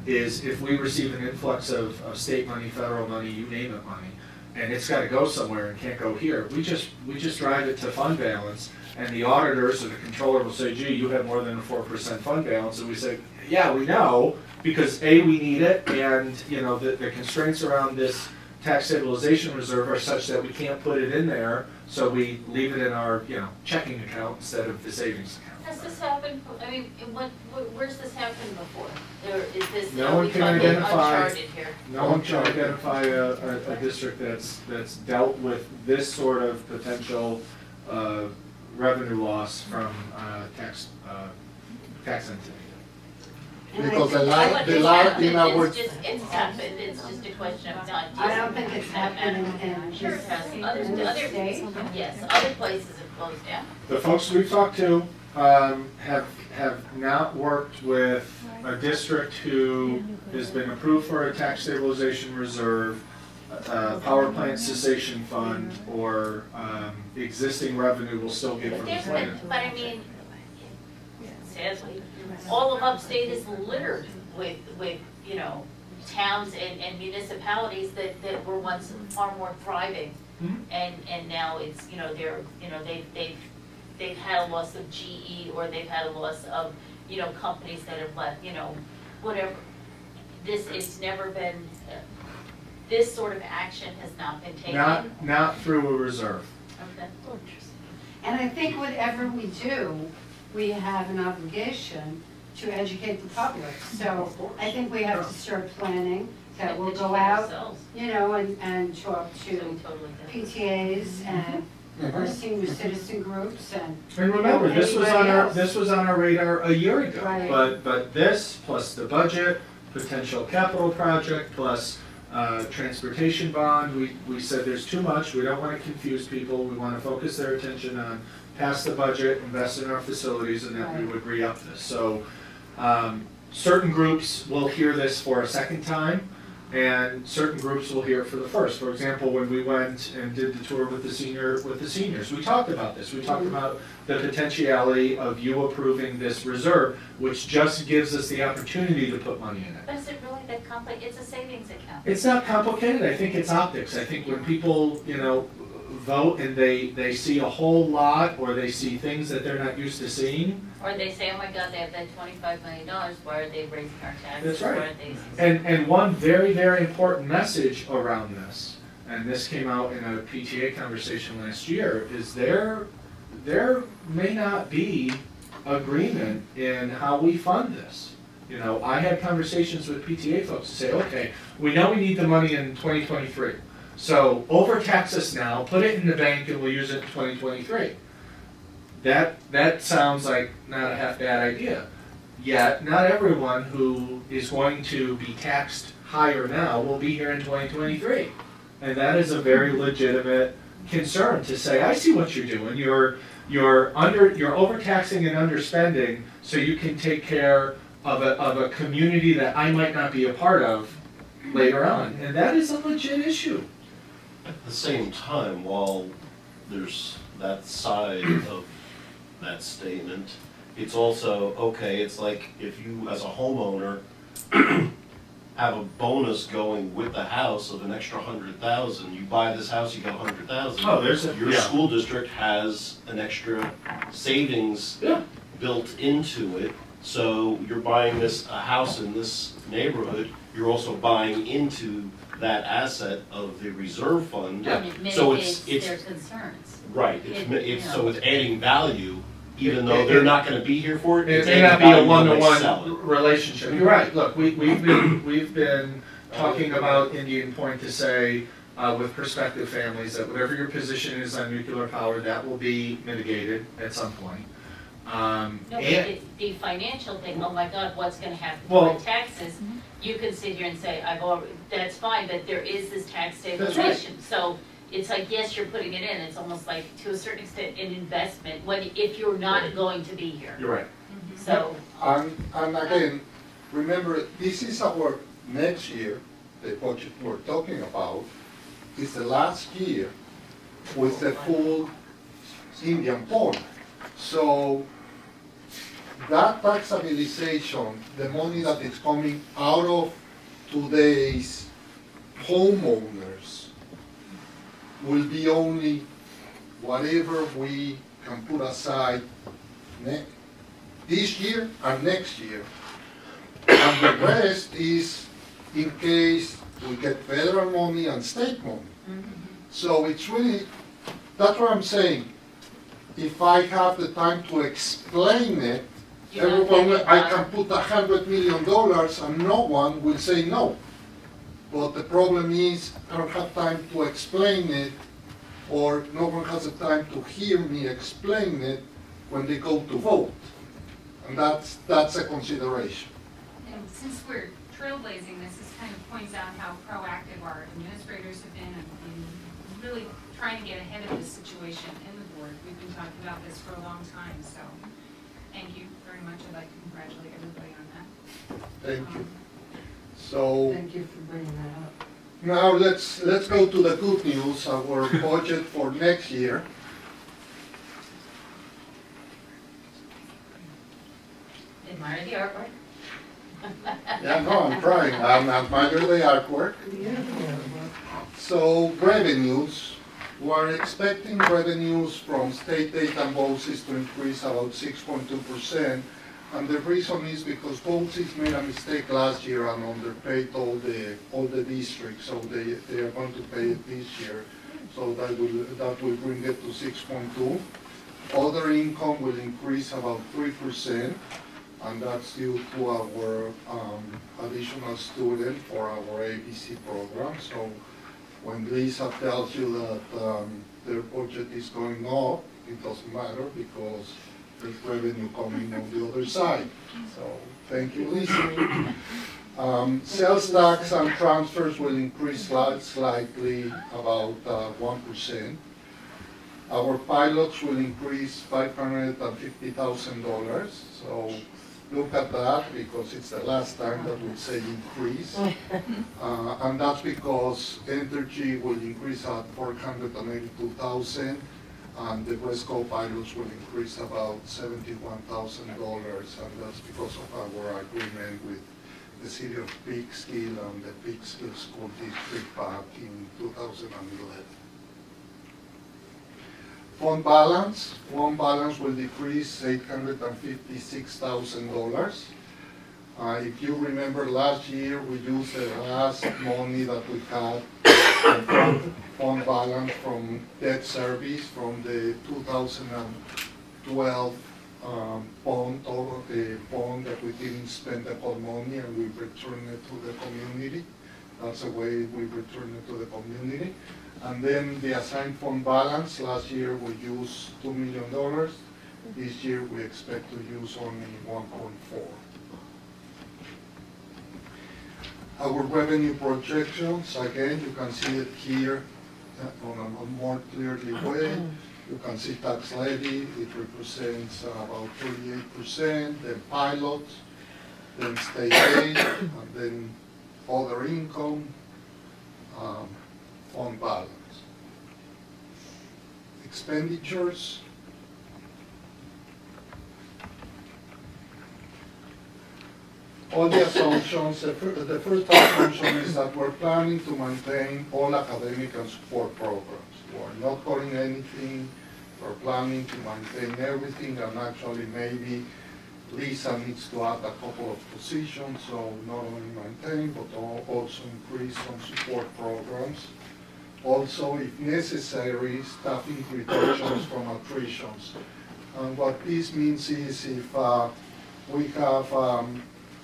is if we receive an influx of state money, federal money, you name it money, and it's gotta go somewhere and can't go here, we just drive it to fund balance, and the auditors or the controller will say, gee, you have more than a 4% fund balance, and we say, yeah, we know, because A, we need it, and, you know, the constraints around this tax stabilization reserve are such that we can't put it in there, so we leave it in our, you know, checking account instead of the savings account. Has this happened, I mean, where's this happened before? Is this, No are one we can talking identify- uncharted here? No one can identify a district that's dealt with this sort of potential revenue loss from tax entity. And I Because think- the lot in our, It's happened, it's just a question of not. I don't think it's happened in Sure it this, has. in Other this state. Yes, other places have closed down. The folks we've talked to have not worked with a district who has been approved for a tax stabilization reserve, power plant cessation fund, or existing revenue will still get from the plan. But I mean, sadly, all of upstate is littered with, you know, towns and municipalities that were once far more thriving. Mhm. And now it's, you know, they've had a loss of GE, or they've had a loss of, you know, companies that have left, you know, whatever. It's never been, this sort of action has not been taken. Not through a reserve. Okay. And I think whatever we do, we have an obligation to educate the public. So I think we have to start planning that we'll go out, you know, and talk to PTAs and our senior citizen groups and. And remember, this was on our radar a year ago. Right. But this, plus the budget, potential capital project, plus transportation bond, we said there's too much, we don't want to confuse people, we want to focus their attention on pass the budget, invest in our facilities, and then we would re-up this. So certain groups will hear this for a second time, and certain groups will hear it for the first. For example, when we went and did the tour with the seniors, we talked about this. We talked about the potentiality of you approving this reserve, which just gives us the opportunity to put money in it. But is it really that complicated? It's a savings account. It's not complicated. I think it's optics. I think when people, you know, vote and they see a whole lot, or they see things that they're not used to seeing. Or they say, oh my God, they have that $25 million, why are they raising our taxes? That's right. Why are they? And one very, very important message around this, and this came out in a PTA conversation last year, is there may not be agreement in how we fund this. You know, I had conversations with PTA folks to say, okay, we know we need the money in 2023. So overtax us now, put it in the bank, and we'll use it in 2023. That sounds like not a half bad idea. Yet, not everyone who is going to be taxed higher now will be here in 2023. And that is a very legitimate concern to say, I see what you're doing. You're overtaxing and underspending so you can take care of a community that I might not be a part of later on. And that is a legit issue. At the same time, while there's that side of that statement, it's also, okay, it's like if you, as a homeowner, have a bonus going with the house of an extra 100,000, you buy this house, you get 100,000. Oh, there's Your school district has an extra savings built into it, so you're buying a house in this neighborhood, you're also buying into that asset of the reserve fund. And it So mitigates it's their concerns. right, so it's adding value, even though It- they're not gonna be here for it. It It's may adding not be a value when they sell one-to-one it. relationship. You're right. Look, we've been talking about Indian Point to say, with prospective families, that whatever your position is on nuclear power, that will be mitigated at some point. No, but And- it's the financial thing, oh my God, what's gonna happen to Well- my taxes? You can sit here and say, that's fine, but there is this tax That's stabilization. So it's like, yes, you're putting it in, it's almost like, to a certain extent, an investment, if you're not going to be here. You're right. So, and again, remember, this is our next year, the budget we're talking about, is the last year with the full Indian Point. So that tax stabilization, the money that is coming out of today's homeowners will be only whatever we can put aside this year and next year. And the rest is in case we get federal money and state money. So it's really, that's what I'm saying. If I have the time to explain it, you're not everyone, getting I it can done. put $100 million and no one will say no. But the problem is, I don't have time to explain it, or no one has the time to hear me explain it when they go to vote. And that's a consideration. since we're trailblazing this kind of points out how proactive our administrators have been in really trying to get ahead of this situation in the board. We've been talking about this for a long time, so thank you very much. I'd like to congratulate everybody on that. Thank you. So Thank you for bringing that up. now let's go to the good news, our budget for next year. Admire the artwork. Yeah, no, I'm trying. I'm admiring the artwork. So revenues, we're expecting revenues from state aid and BOCES to increase about 6.2%. And the reason is because BOCES made a mistake last year and underpaid all the districts, so they are going to pay it this year. So that will bring it to 6.2. Other income will increase about 3%. And that's due to our additional student for our ABC program. So when Lisa tells you that their budget is going up, it doesn't matter because there's revenue coming on the other side. So thank you, Lisa. Sales tax and transfers will increase slightly, about 1%. Our pilots will increase $550,000. So look at that because it's the last time that we say increase. And that's because Entergy will increase at $482,000 and the Wesco pilots will increase about $71,000, and that's because of our agreement with the city of Peekskill and the Peekskill School District back in 2011. Fund balance will decrease $856,000. If you remember last year, we used the last money that we had from fund balance from debt service from the 2012 bond, or the bond that we didn't spend the whole money and we returned it to the community. That's the way we return it to the community. And then the assigned fund balance, last year we used $2 million. This year we expect to use only 1.4. Our revenue projections, again, you can see it here on a more clearly way. You can see tax levy, it represents about 38%, then pilot, then state aid, and then other income, fund balance. Expenditures. All the assumptions, the first assumption is that we're planning to maintain all academic and support programs. We're not cutting anything, we're planning to maintain everything, and actually maybe Lisa needs to add a couple of positions, so not only maintain, but also increase some support programs. Also, if necessary, staffing reductions from attritions. And what this means is if we have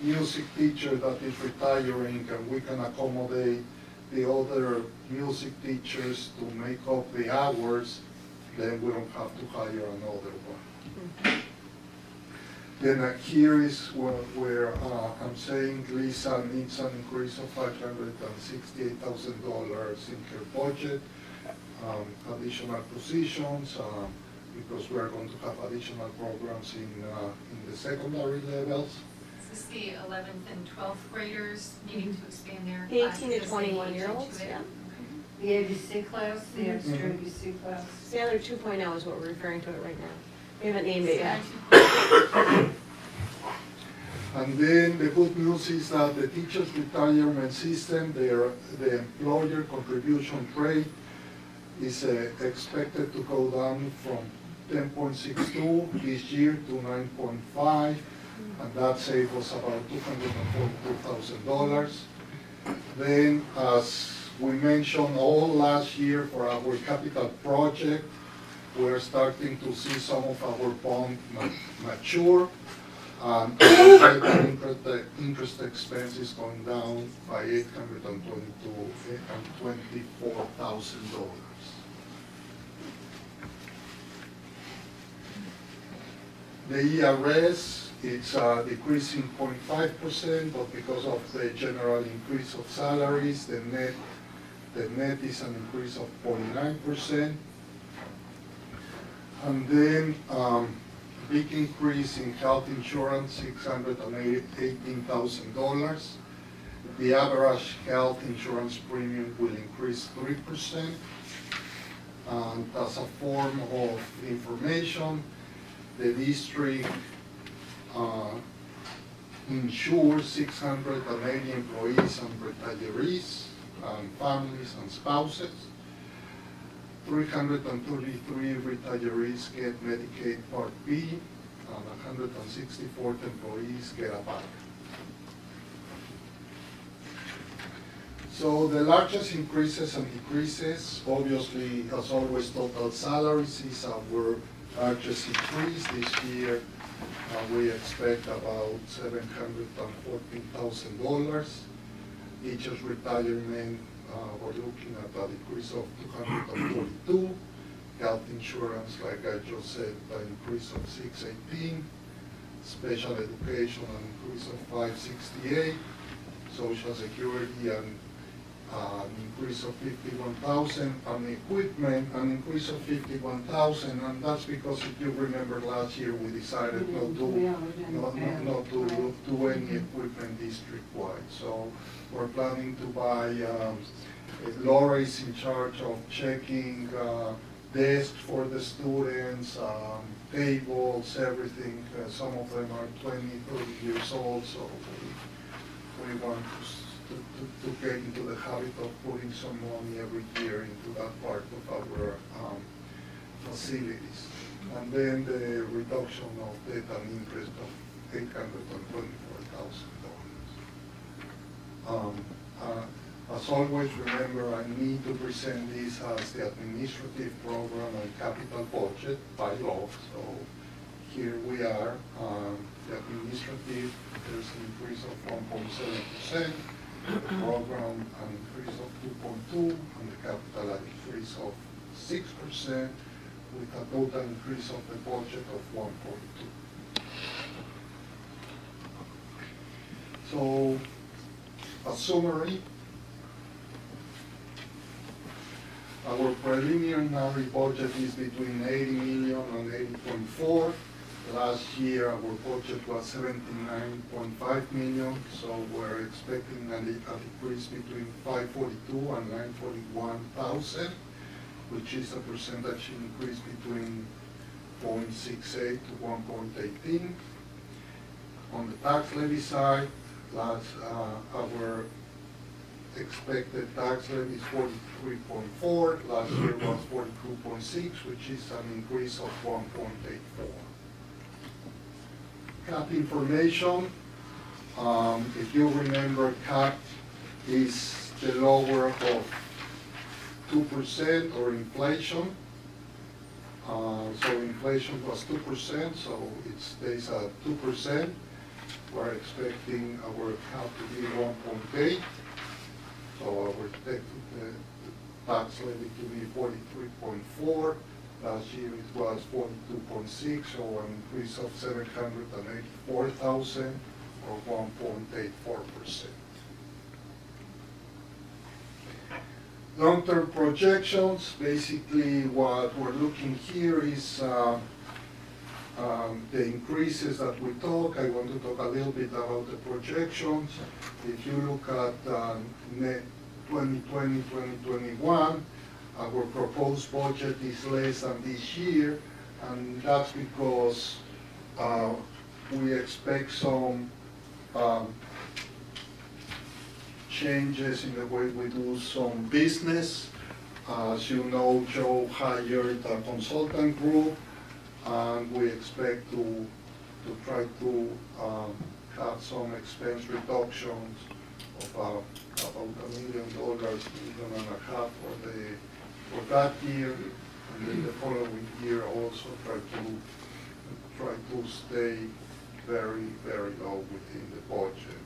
music teacher that is retiring and we can accommodate the other music teachers to make up the hours, then we don't have to hire another one. Then here is where I'm saying Lisa needs an increase of $568,000 in her budget, additional positions, because we are going to have additional programs in the secondary levels. Is this the 11th and 12th graders needing to expand their 18 classes? to 21-year-olds, They yeah. The ABC class, the extra ABC class. The other 2.0 is what we're referring to it right now. We haven't named it yet. And then the good news is that the teachers' retirement system, the employer contribution rate is expected to go down from 10.62 this year to 9.5, and that saves us about $242,000. Then, as we mentioned all last year for our capital project, we're starting to see some of our bonds mature. The interest expense is going down by $824,000. The ERS, it's decreasing 0.5%, but because of the general increase of salaries, the net is an increase of 0.9%. And then big increase in health insurance, $618,000. The average health insurance premium will increase 3%. And as a form of information, the district insures 680 employees and retirees, and families and spouses. 333 retirees get Medicaid Part B, and 164 employees get a PAC. So the largest increases and decreases, obviously, as always, total salaries is our largest increase. This year, we expect about $714,000. Teachers' retirement, we're looking at a decrease of 242. Health insurance, like I just said, an increase of 618. Special education, an increase of 568. Social security, an increase of 51,000, and equipment, an increase of 51,000, and that's because if you remember last year we decided not to do any equipment district-wide. So we're planning to buy, Laura is in charge of checking desks for the students, tables, everything. Some of them are 20, 30 years old, so we want to get into the habit of putting some money every year into that part of our facilities. And then the reduction of debt and interest of $824,000. As always, remember, I need to present this as the administrative program and capital budget by law. So here we are. The administrative, there's an increase of 1.7%. The program an increase of 2.2%, and the capital an increase of 6%, with a total increase of the budget of 1.2%. So, a summary. Our preliminary budget is between 80 million and 80.4. Last year, our budget was 79.5 million, so we're expecting a decrease between 542 and 941,000, which is a percentage increase between 0.68 to 1.18. On the tax levy side, our expected tax levy is 43.4. Last year was 42.6, which is an increase of 1.84. CAP information, if you remember, CAP is the lower of 2% or inflation. So inflation was 2%, so it stays at 2%. We're expecting our CAP to be 1.8. So our tax levy to be 43.4. Last year it was 42.6, so an increase of 784,000 or 1.84%. Long-term projections, basically what we're looking here is the increases that we talk. I want to talk a little bit about the projections. If you look at net 2020-2021, our proposed budget is less than this year, and that's because we expect some changes in the way we do some business. As you know, Joe hired a consultant group, and we expect to try to have some expense reductions of about $1 million, $1.5 million for that year, and then the following year also try to stay very, very low within the budget,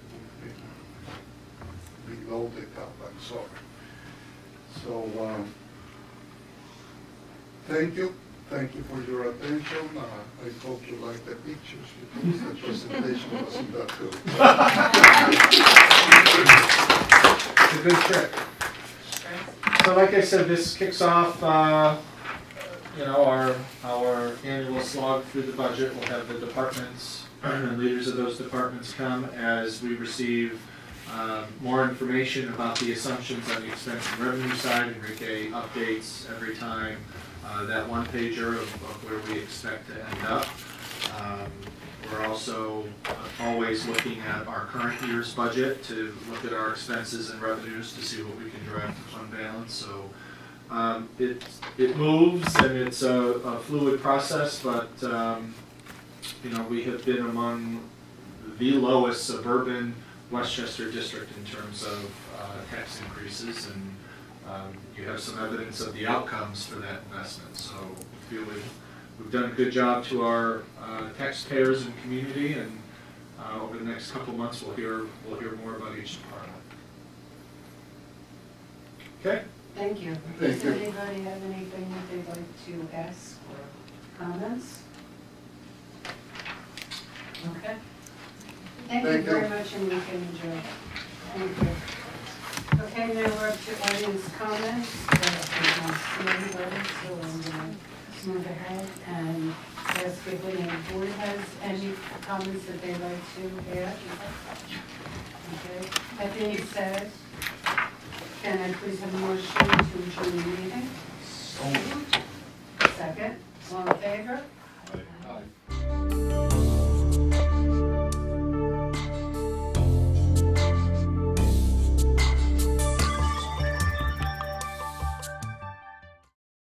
below the cap, I'm sorry. So, thank you Thank you for your attention. I hope you like the pictures because the presentation wasn't that good. It's a good trick. So like I said, this kicks off, our annual slog through the budget. We'll have the departments and leaders of those departments come as we receive more information about the assumptions on the expense and revenue side. Enrique updates every time that one pager of where we expect to end up. We're also always looking at our current year's budget to look at our expenses and revenues to see what we can drive to fund balance. So it moves and it's a fluid process, but we have been among the lowest suburban Westchester district in terms of tax increases, and you have some evidence of the outcomes for that investment. So we feel we've done a good job to our taxpayers and community, and over the next couple months we'll hear more about each department. Okay. Thank you. Thank Does you. anybody have anything that they'd like to ask or comments? Okay. Thank you Thank you. very much, and we can enjoy. Thank you. Okay, now we're up to audience comments. I don't see anybody, so I'm gonna move ahead and ask if any board has any comments that they'd like to add. Okay, that being said, can I please have a motion to adjourn the meeting? Second, all in favor?